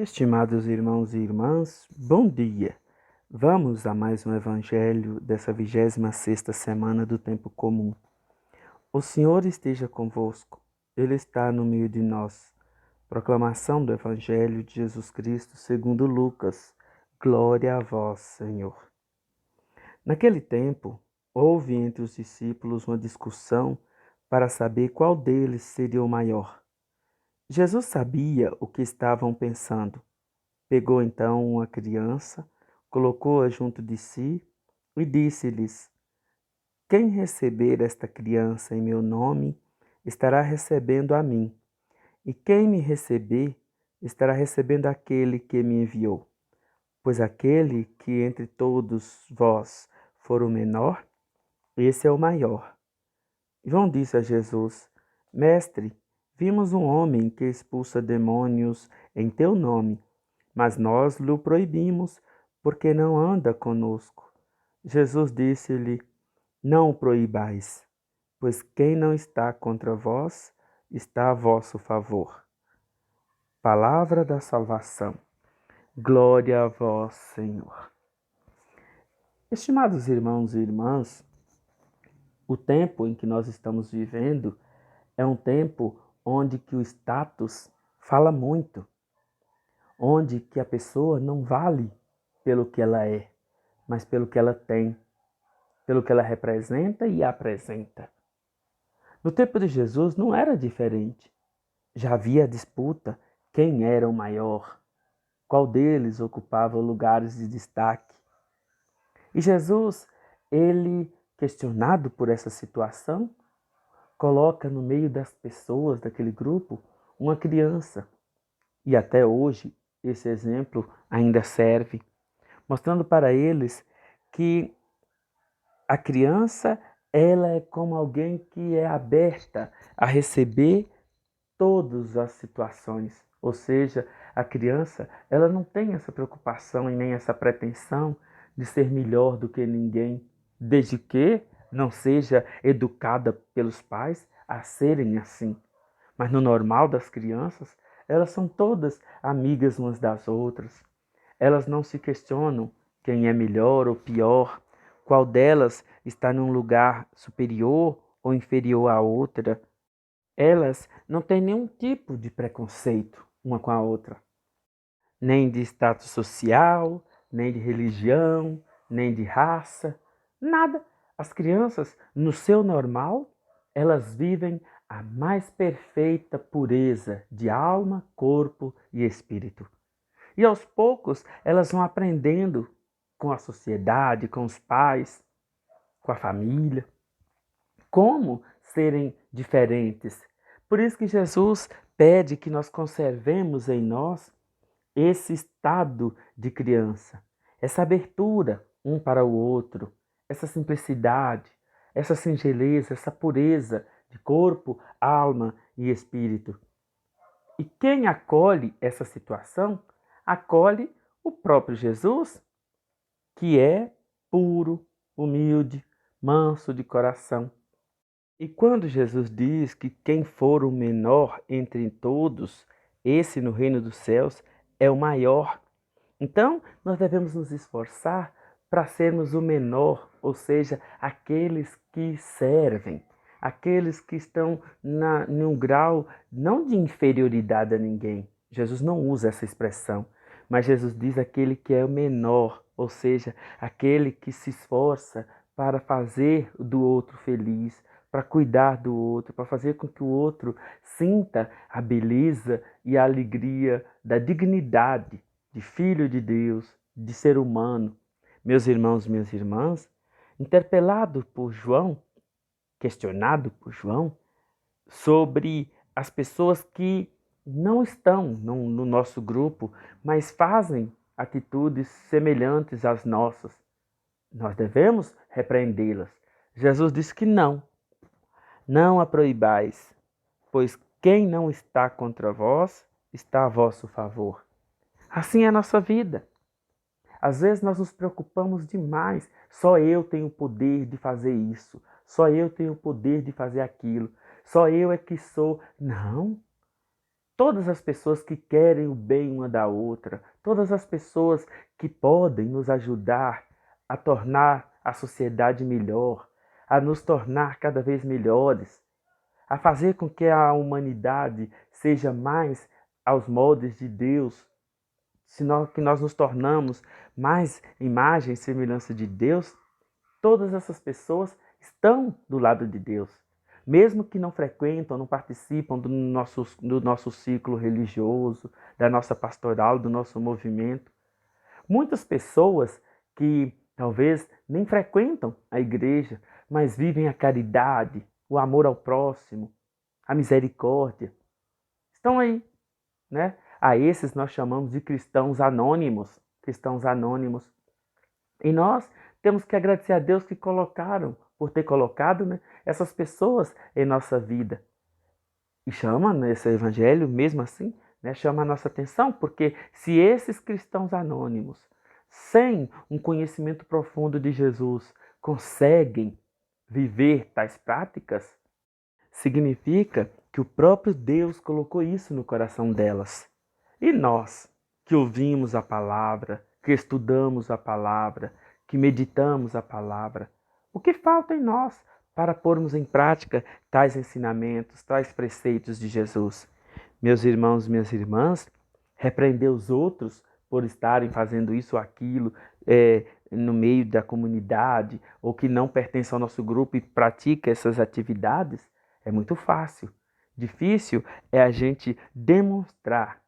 Estimados irmãos e irmãs, bom dia! Vamos a mais um evangelho dessa 26ª semana do tempo comum. O Senhor esteja convosco, Ele está no meio de nós. Proclamação do Evangelho de Jesus Cristo segundo Lucas. Glória a vós, Senhor. Naquele tempo, houve entre os discípulos uma discussão para saber qual deles seria o maior. Jesus sabia o que estavam pensando. Pegou então uma criança, colocou-a junto de si e disse-lhes: Quem receber esta criança em meu nome, estará recebendo a mim. E quem me receber, estará recebendo aquele que me enviou. Pois aquele que entre todos vós for o menor, esse é o maior. João disse a Jesus: Mestre, vimos um homem que expulsa demônios em teu nome, mas nós lhe proibimos, porque não anda conosco. Jesus disse-lhe: Não o proibais, pois quem não está contra vós, está a vosso favor. Palavra da salvação. Glória a vós, Senhor. Estimados irmãos e irmãs, o tempo em que nós estamos vivendo é um tempo onde que o status fala muito, onde que a pessoa não vale pelo que ela é, mas pelo que ela tem, pelo que ela representa e apresenta. No tempo de Jesus não era diferente. Já havia disputa quem era o maior, qual deles ocupava lugares de destaque. E Jesus, ele, questionado por essa situação, coloca no meio das pessoas daquele grupo uma criança. E até hoje esse exemplo ainda serve, mostrando para eles que a criança, ela é como alguém que é aberta a receber todas as situações. Ou seja, a criança, ela não tem essa preocupação e nem essa pretensão de ser melhor do que ninguém, desde que não seja educada pelos pais a serem assim. Mas no normal das crianças, elas são todas amigas umas das outras. Elas não se questionam quem é melhor ou pior, qual delas está num lugar superior ou inferior à outra. Elas não têm nenhum tipo de preconceito uma com a outra, nem de status social, nem de religião, nem de raça, nada. As crianças, no seu normal, elas vivem a mais perfeita pureza de alma, corpo e espírito. E aos poucos elas vão aprendendo com a sociedade, com os pais, com a família, como serem diferentes. Por isso que Jesus pede que nós conservemos em nós esse estado de criança, essa abertura um para o outro, essa simplicidade, essa singeleza, essa pureza de corpo, alma e espírito. E quem acolhe essa situação, acolhe o próprio Jesus, que é puro, humilde, manso de coração. E quando Jesus diz que quem for o menor entre todos, esse no reino dos céus é o maior. Então, nós devemos nos esforçar para sermos o menor, ou seja, aqueles que servem, aqueles que estão num grau não de inferioridade a ninguém. Jesus não usa essa expressão, mas Jesus diz aquele que é o menor, ou seja, aquele que se esforça para fazer do outro feliz, para cuidar do outro, para fazer com que o outro sinta a beleza e a alegria da dignidade de filho de Deus, de ser humano. Meus irmãos, minhas irmãs, interpelado por João, questionado por João, sobre as pessoas que não estão no nosso grupo, mas fazem atitudes semelhantes às nossas. Nós devemos repreendê-las. Jesus disse que não a proibais, pois quem não está contra vós, está a vosso favor. Assim é a nossa vida. Às vezes nós nos preocupamos demais. Só eu tenho o poder de fazer isso. Só eu tenho o poder de fazer aquilo. Só eu é que sou. Não. todas as pessoas que querem o bem uma da outra, todas as pessoas que podem nos ajudar a tornar a sociedade melhor, a nos tornar cada vez melhores, a fazer com que a humanidade seja mais aos moldes de Deus, que nós nos tornamos mais imagem e semelhança de Deus, todas essas pessoas estão do lado de Deus. Mesmo que não frequentam, não participam do nosso ciclo religioso, da nossa pastoral, do nosso movimento. Muitas pessoas que talvez nem frequentam a igreja, mas vivem a caridade, o amor ao próximo, a misericórdia. Estão aí, né? A esses nós chamamos de cristãos anônimos. Cristãos anônimos. E nós temos que agradecer a Deus por ter colocado, né, essas pessoas em nossa vida. E chama nesse evangelho, mesmo assim, né, chama a nossa atenção, porque se esses cristãos anônimos, sem um conhecimento profundo de Jesus, conseguem viver tais práticas, significa que o próprio Deus colocou isso no coração delas. E nós, que ouvimos a palavra, que estudamos a palavra, que meditamos a palavra, o que falta em nós para pormos em prática tais ensinamentos, tais preceitos de Jesus? Meus irmãos, minhas irmãs, repreender os outros por estarem fazendo isso ou aquilo no meio da comunidade, ou que não pertence ao nosso grupo e pratica essas atividades, é muito fácil. Difícil é a gente demonstrar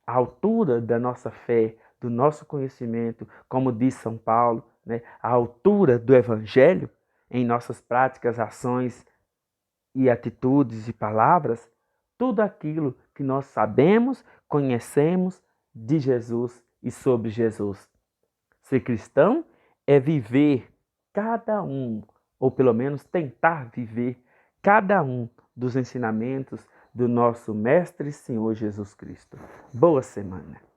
a altura da nossa fé, do nosso conhecimento, como diz São Paulo, né? A altura do Evangelho em nossas práticas, ações e atitudes e palavras, tudo aquilo que nós sabemos, conhecemos de Jesus e sobre Jesus. Ser cristão é viver cada um, ou pelo menos tentar viver cada um dos ensinamentos do nosso Mestre e Senhor Jesus Cristo. Boa semana!